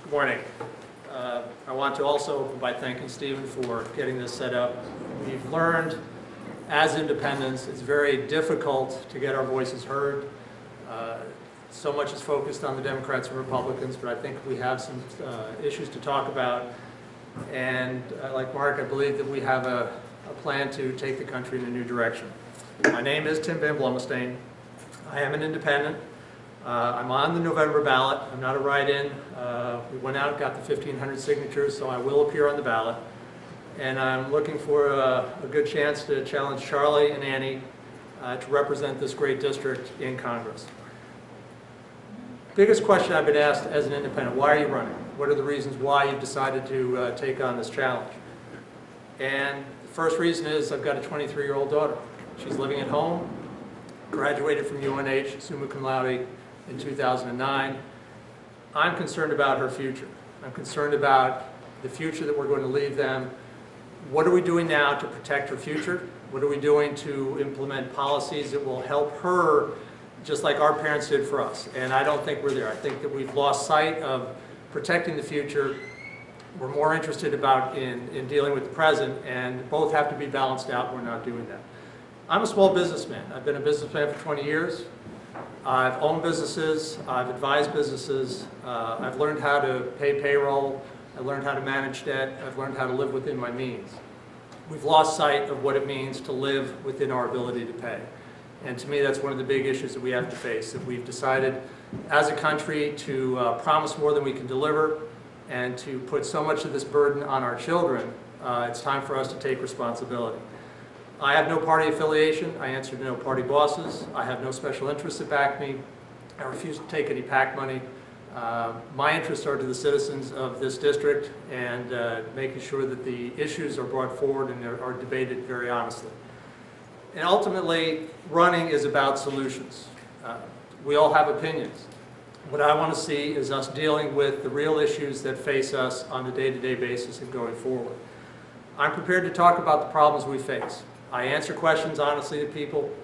Good morning. I want to also open by thanking Stephen for getting this set up. We've learned as independents it's very difficult to get our voices heard. So much is focused on the Democrats and Republicans, but I think we have some issues to talk about. And like Mark, I believe that we have a plan to take the country in a new direction. My name is Tim vanBlommesteyn. I am an independent. I'm on the November ballot. I'm not a write-in. We went out and got the 1,500 signatures, so I will appear on the ballot. And I'm looking for a good chance to challenge Charlie and Annie to represent this great district in Congress. Biggest question I've been asked as an independent: why are you running? What are the reasons why you've decided to take on this challenge? And the first reason is I've got a 23-year-old daughter. She's living at home, graduated from UNH, summa cum laude, in 2009. I'm concerned about her future. I'm concerned about the future that we're going to leave them. What are we doing now to protect her future? What are we doing to implement policies that will help her just like our parents did for us? And I don't think we're there. I think that we've lost sight of protecting the future. We're more interested in dealing with the present, and both have to be balanced out. We're not doing that. I'm a small businessman. I've been a businessman for 20 years. I've owned businesses, I've advised businesses, I've learned how to pay payroll, I've learned how to manage debt, I've learned how to live within my means. We've lost sight of what it means to live within our ability to pay. And to me, that's one of the big issues that we have to face, that we've decided as a country to promise more than we can deliver and to put so much of this burden on our children. It's time for us to take responsibility. I have no party affiliation. I answer to no party bosses. I have no special interests that back me. I refuse to take any PAC money. My interests are to the citizens of this district and making sure that the issues are brought forward and are debated very honestly. And ultimately, running is about solutions. We all have opinions. What I want to see is us dealing with the real issues that face us on a day-to-day basis and going forward. I'm prepared to talk about the problems we face. I answer questions honestly to people.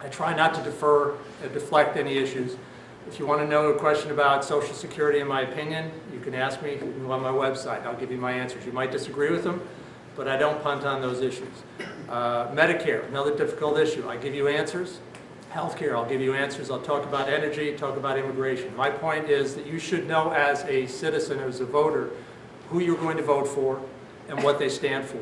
I try not to defer and deflect any issues. If you want to know a question about Social Security, in my opinion, you can ask me on my website. I'll give you my answers. You might disagree with them, but I don't punt on those issues. Medicare, another difficult issue. I give you answers. Healthcare, I'll give you answers. I'll talk about energy, talk about immigration. My point is that you should know as a citizen, as a voter, who you're going to vote for and what they stand for.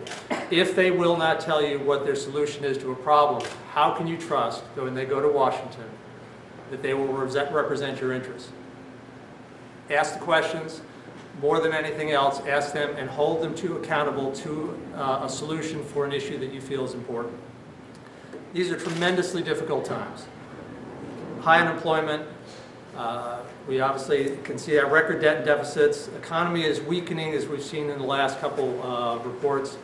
If they will not tell you what their solution is to a problem, how can you trust that when they go to Washington that they will represent your interests? Ask the questions. More than anything else, ask them and hold them accountable to a solution for an issue that you feel is important. These are tremendously difficult times. High unemployment. We obviously can see our record debt and deficits. Economy is weakening, as we've seen in the last couple of reports.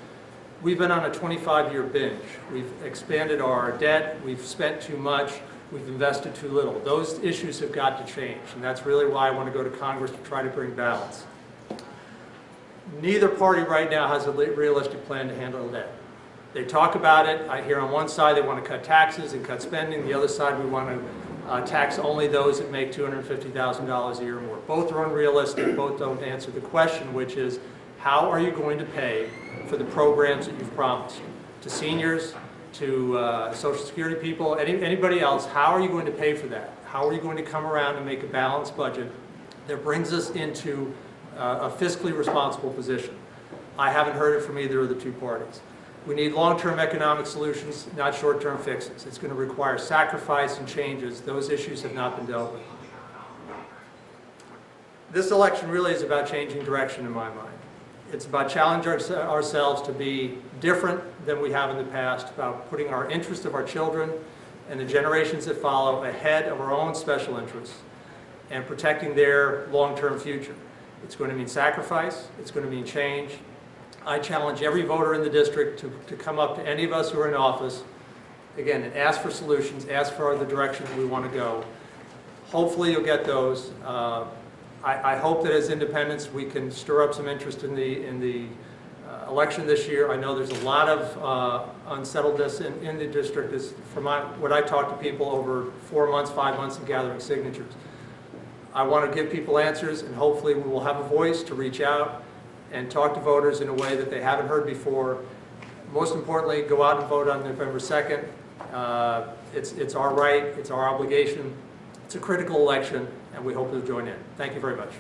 We've been on a 25-year binge. We've expanded our debt. We've spent too much. We've invested too little. Those issues have got to change, and that's really why I want to go to Congress to try to bring balance. Neither party right now has a realistic plan to handle debt. They talk about it. I hear on one side they want to cut taxes and cut spending. The other side, we want to tax only those that make $250,000 a year or more. Both are unrealistic. Both don't answer the question, which is, how are you going to pay for the programs that you've promised? To seniors, to Social Security people, anybody else, how are you going to pay for that? How are you going to come around and make a balanced budget that brings us into a fiscally responsible position? I haven't heard it from either of the two parties. We need long-term economic solutions, not short-term fixes. It's going to require sacrifice and changes. Those issues have not been dealt with. This election really is about changing direction in my mind. It's about challenging ourselves to be different than we have in the past, about putting our interest of our children and the generations that follow ahead of our own special interests and protecting their long-term future. It's going to mean sacrifice. It's going to mean change. I challenge every voter in the district to come up to any of us who are in office, again, and ask for solutions, ask for the direction that we want to go. Hopefully you'll get those. I hope that as independents we can stir up some interest in the election this year. I know there's a lot of unsettledness in the district. From what I talked to people over 4 months, 5 months of gathering signatures. I want to give people answers, and hopefully we will have a voice to reach out and talk to voters in a way that they haven't heard before. Most importantly, go out and vote on November 2nd. It's our right, it's our obligation. It's a critical election, and we hope you'll join in. Thank you very much.